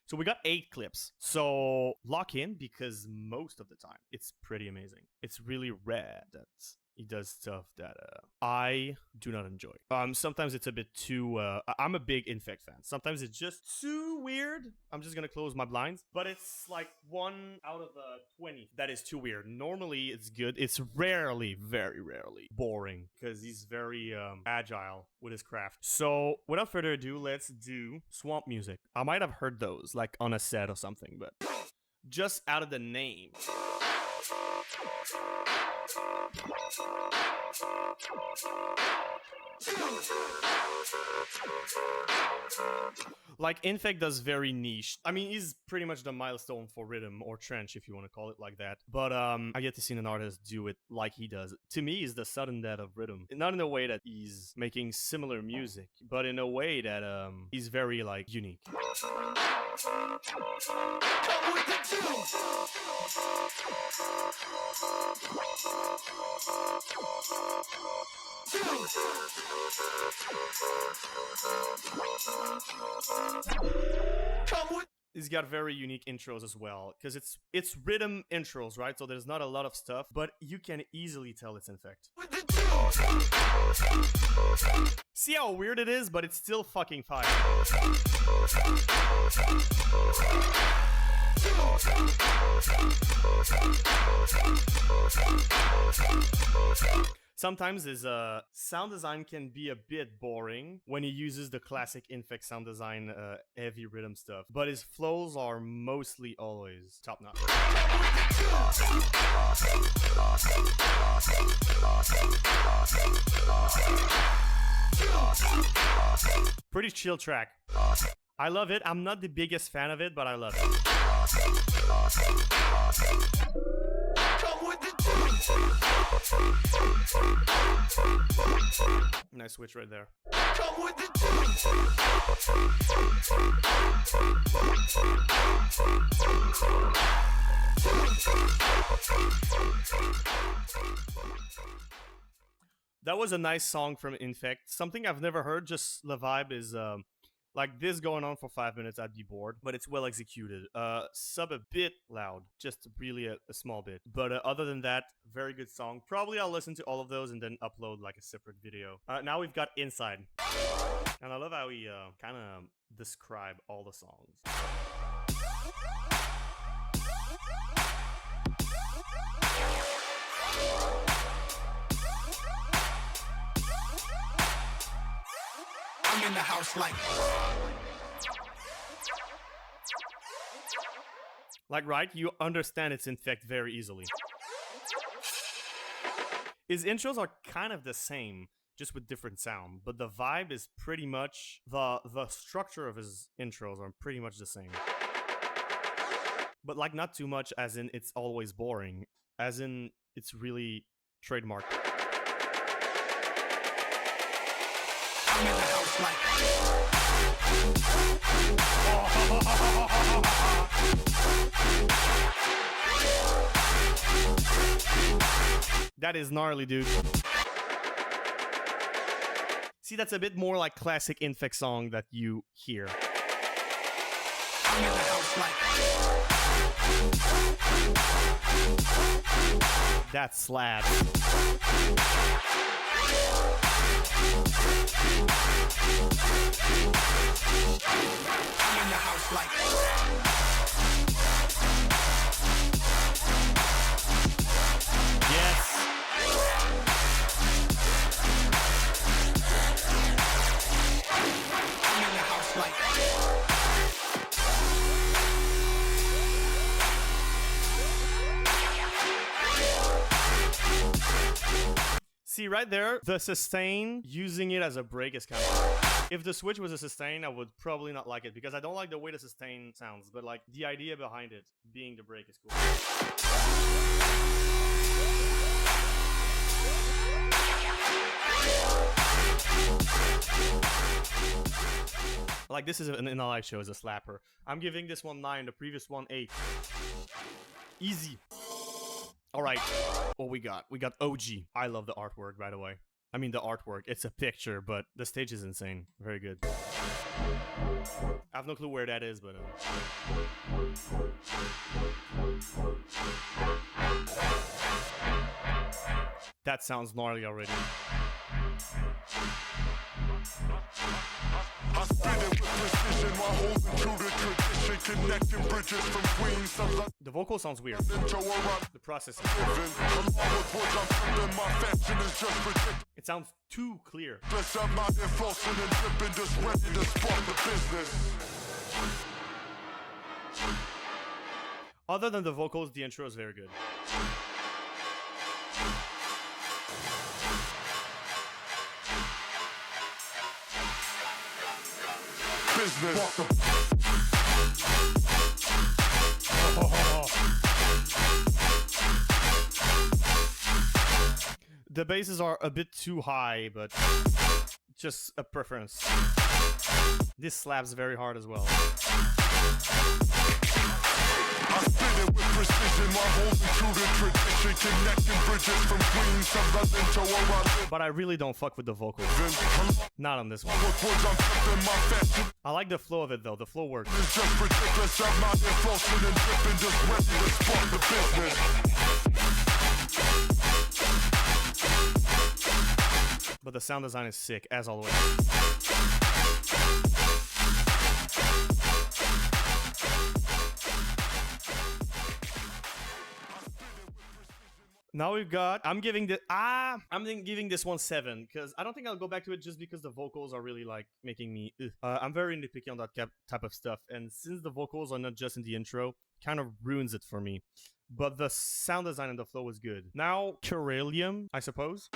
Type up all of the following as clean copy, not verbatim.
So we got 8 clips. So lock in, because most of the time it's pretty amazing. It's really rare that he does stuff that I do not enjoy. Sometimes it's a bit too. I'm a big INFEKT fan. Sometimes it's just too weird. I'm just gonna close my blinds, but it's like 1 out of 20 that is too weird. Normally it's good. It's rarely, very rarely, boring because he's very agile with his craft. So without further ado, let's do swamp music. I might have heard those like on a set or something, but just out of the name. Like, INFEKT does very niche. I mean, he's pretty much the milestone for rhythm or trench, if you want to call it like that. But I get to see an artist do it like he does. To me, he's the sudden death of rhythm. Not in a way that he's making similar music, but in a way that he's very like unique. He's got very unique intros as well, because it's rhythm intros, right? So there's not a lot of stuff, but you can easily tell it's INFEKT. See how weird it is, but it's still fucking fire. Sometimes his sound design can be a bit boring when he uses the classic INFEKT sound design heavy rhythm stuff, but his flows are mostly always top notch. Pretty chill track. I love it. I'm not the biggest fan of it, but I love it. Nice switch right there. That was a nice song from INFEKT. Something I've never heard, just the vibe is like this going on for 5 minutes, I'd be bored, but it's well executed. Sub a bit loud, just really a small bit. But other than that, very good song. Probably I'll listen to all of those and then upload like a separate video. Now we've got Inside. And I love how he kind of describe all the songs. I'm in the house like, right? You understand it's INFEKT very easily. His intros are kind of the same, just with different sound, but the vibe is pretty much the structure of his intros are pretty much the same. But like not too much as in it's always boring, as in it's really trademarked. I'm in the house like that is gnarly, dude. See, that's a bit more like classic INFEKT song that you hear. I'm in the house like that slaps. I'm in the house like yes. I'm in the house like see right there, the sustain, using it as a break is kind of... If the switch was a sustain, I would probably not like it, because I don't like the way the sustain sounds, but like the idea behind it being the break is cool. Like this is in a live show as a slapper. I'm giving this one 9, the previous one 8. Easy. All right, what we got? We got OG. I love the artwork, by the way. I mean, the artwork, it's a picture, but the stage is insane. Very good. I have no clue where that is, but... That sounds gnarly already. I spit it with precision while holding true to tradition, connecting bridges from Queens to London. The vocal sounds weird. The processing. It sounds too clear. Other than the vocals, the intro is very good. Business. The basses are a bit too high, but just a preference. This slaps very hard as well. I spit it with precision while holding true to tradition, connecting bridges from Queens to London to where I live. But I really don't fuck with the vocals. Not on this one. I like the flow of it though. The flow works. It's just ridiculous. I'm not flossing and dripping, just ready to spark the business. But the sound design is sick, as always. Now we've got. I'm giving this one 7 because I don't think I'll go back to it just because the vocals are really like making me. I'm very nitpicky on that type of stuff, and since the vocals are not just in the intro, kind of ruins it for me. But the sound design and the flow is good. Now Keralium, I suppose.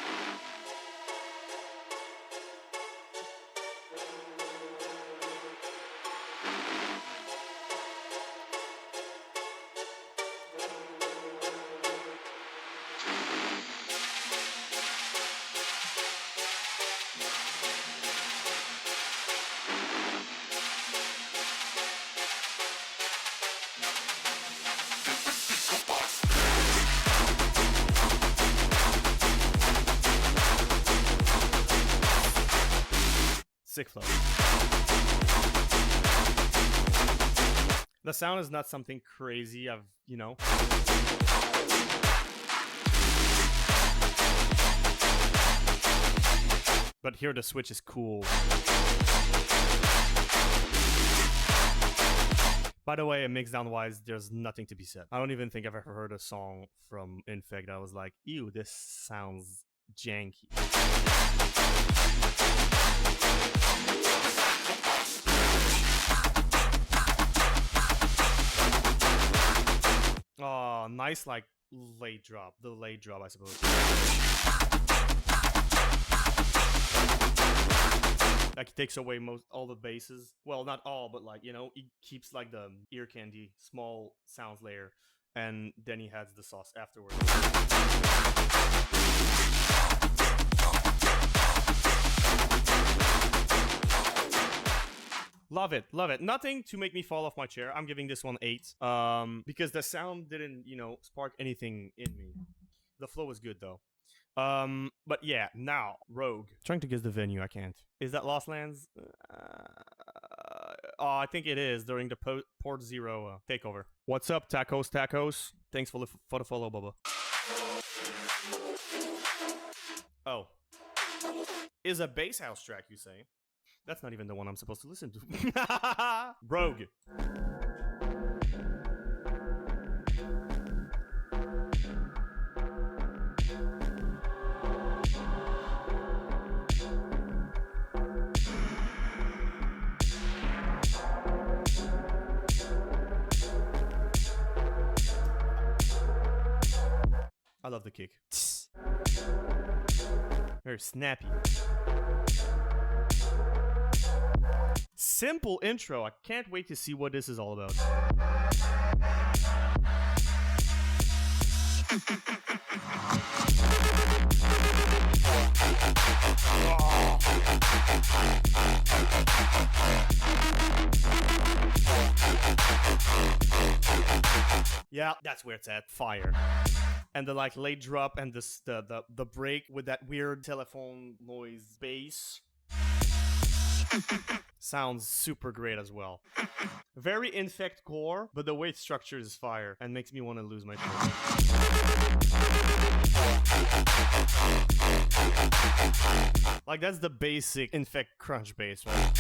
Sick flow. The sound is not something crazy. But here the switch is cool. By the way, mix down wise, there's nothing to be said. I don't even think I've ever heard a song from INFEKT that was like, ew, this sounds janky. Oh, nice, like, late drop. The late drop, I suppose. Like, it takes away all the basses. Well, not all, but, like, you know, it keeps, like, the ear candy, small sounds layer, and then he adds the sauce afterwards. Love it, love it. Nothing to make me fall off my chair. I'm giving this one 8. Because the sound didn't, spark anything in me. The flow was good though. But yeah, now Rogue. Trying to guess the venue, I can't. Is that Lost Lands? I think it is during the Port Zero takeover. What's up, Tacos? Thanks for the follow, Bubba. Oh, is a bass house track, you say? That's not even the one I'm supposed to listen to. Rogue. I love the kick. Very snappy. Simple intro. I can't wait to see what this is all about. Yeah, that's where it's at. Fire. and the like late drop and the break with that weird telephone noise bass. Sounds super great as well. Very Infect core, but the way it's structured is fire and makes me want to lose my shit. Like, that's the basic Infect crunch bass, right?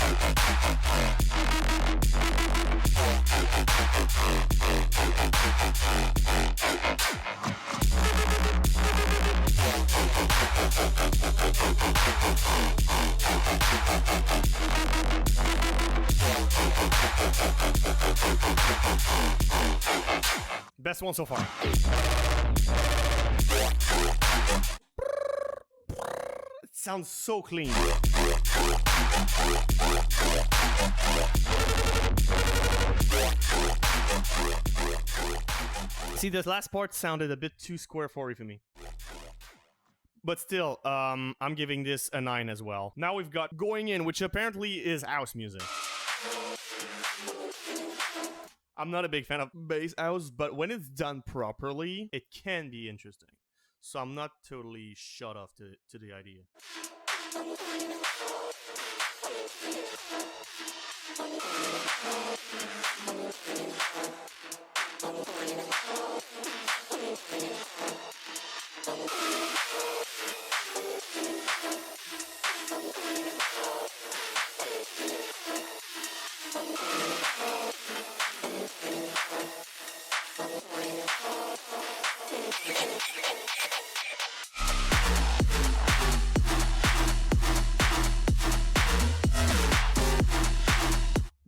Best one so far. It sounds so clean. See, this last part sounded a bit too square 40 for me. But still, I'm giving this a 9 as well. Now we've got Going In, which apparently is house music. I'm not a big fan of bass house, but when it's done properly, it can be interesting. So I'm not totally shut off to the idea.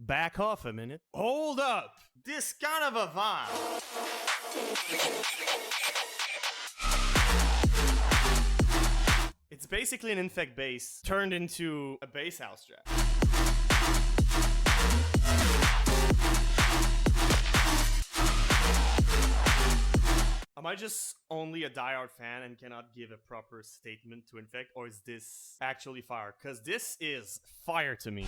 Back off a minute. Hold up! This kind of a vibe. It's basically an Infect bass turned into a bass house track. Am I just only a diehard fan and cannot give a proper statement to Infect, or is this actually fire? Because this is fire to me.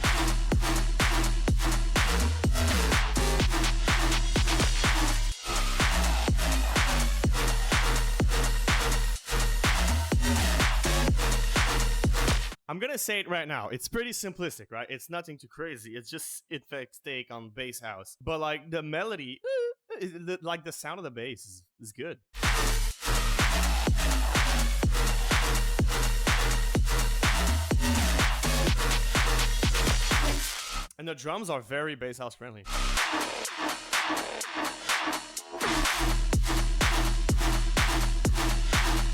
I'm gonna say it right now. It's pretty simplistic, right? It's nothing too crazy. It's just Infect's take on bass house. But like the melody, like the sound of the bass is good. And the drums are very bass house friendly.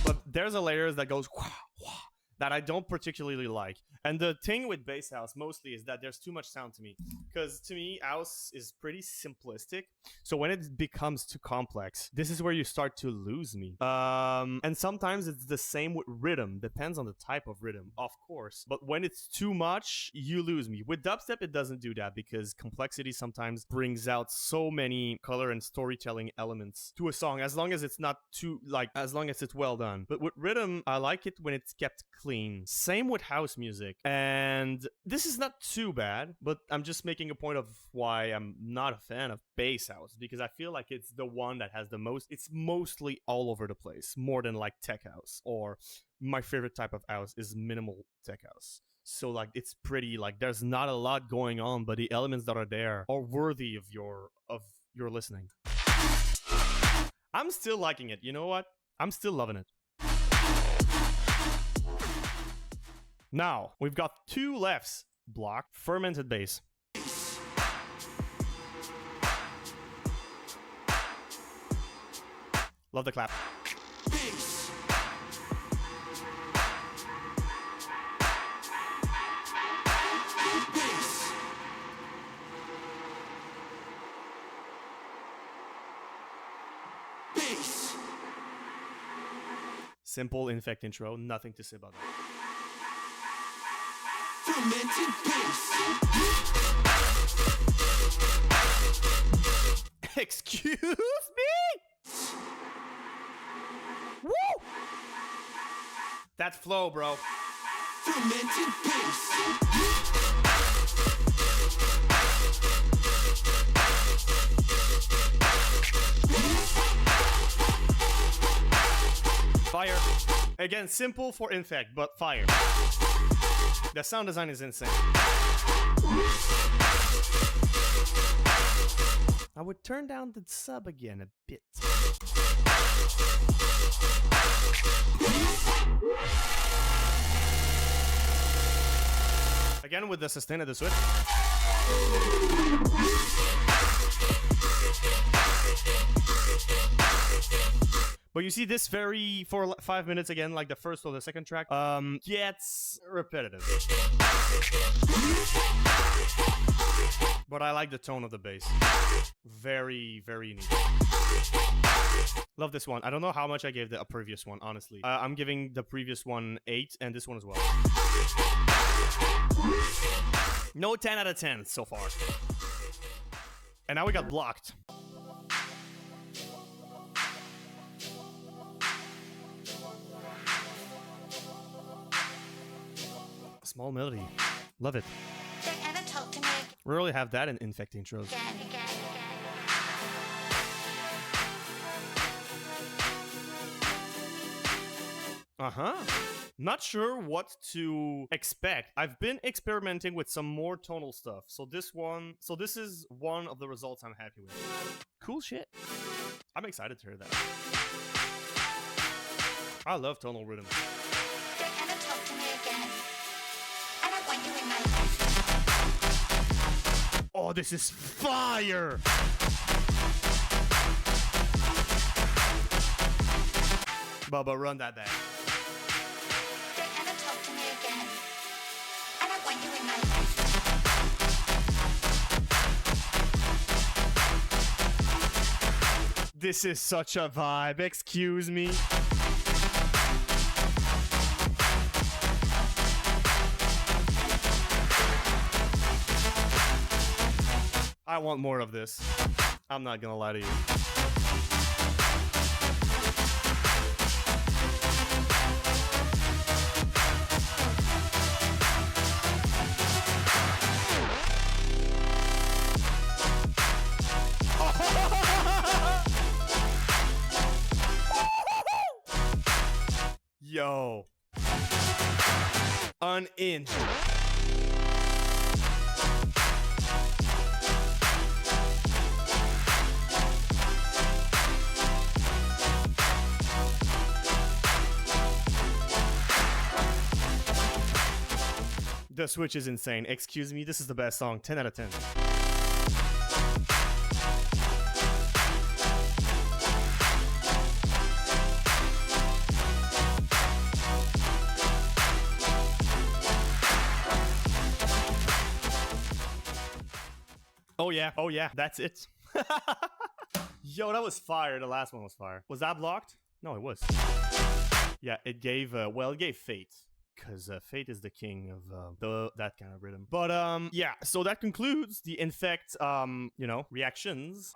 But there's a layer that goes wah, wah, that I don't particularly like. And the thing with bass house mostly is that there's too much sound to me. Because to me, house is pretty simplistic. So when it becomes too complex, this is where you start to lose me. And sometimes it's the same with rhythm. Depends on the type of rhythm, of course. But when it's too much, you lose me. With dubstep, it doesn't do that because complexity sometimes brings out so many color and storytelling elements to a song. As long as it's not too, like, as long as it's well done. But with rhythm, I like it when it's kept clean. Same with house music. And this is not too bad, but I'm just making a point of why I'm not a fan of bass house, because I feel like it's the one that has the most, it's mostly all over the place, more than like tech house, or my favorite type of house is minimal tech house. So like it's pretty, like there's not a lot going on, but the elements that are there are worthy of your listening. I'm still liking it. You know what? I'm still loving it. Now, we've got two lefts blocked. Fermented bass. Love the clap. Bass. Bass. Bass. Simple Infect intro, nothing to say about that. Fermented bass. Excuse me? Woo! That's flow, bro. Fermented bass. Again, simple for Infect, but fire. The sound design is insane. I would turn down the sub again a bit. Again with the sustain of the switch. But you see this very, for 5 minutes again, like the first or the second track, gets repetitive. But I like the tone of the bass. Very, very neat. Love this one. I don't know how much I gave the previous one, honestly. I'm giving the previous one 8 and this one as well. No 10 out of 10 so far. And now we got blocked. Small melody. Love it. They ever talk to me We rarely have that in Infect intros. again. Uh-huh. Not sure what to expect. I've been experimenting with some more tonal stuff. So this is one of the results I'm happy with. Cool shit. I'm excited to hear that. I love tonal rhythm. They ever talk to me again. I don't want you in my life. Oh, this is fire! Bubba, run that back. They ever talk to me again. I don't want you in my life. This is such a vibe. Excuse me. I want more of this. I'm not gonna lie to you. Yo. An inch. The switch is insane. Excuse me, this is the best song. 10 out of 10. Oh yeah, that's it. Yo, that was fire. The last one was fire. Was that blocked? No, it was. Yeah, it gave, it gave Fate. Because Fate is the king of that kind of rhythm. But yeah, so that concludes the Infect, reactions.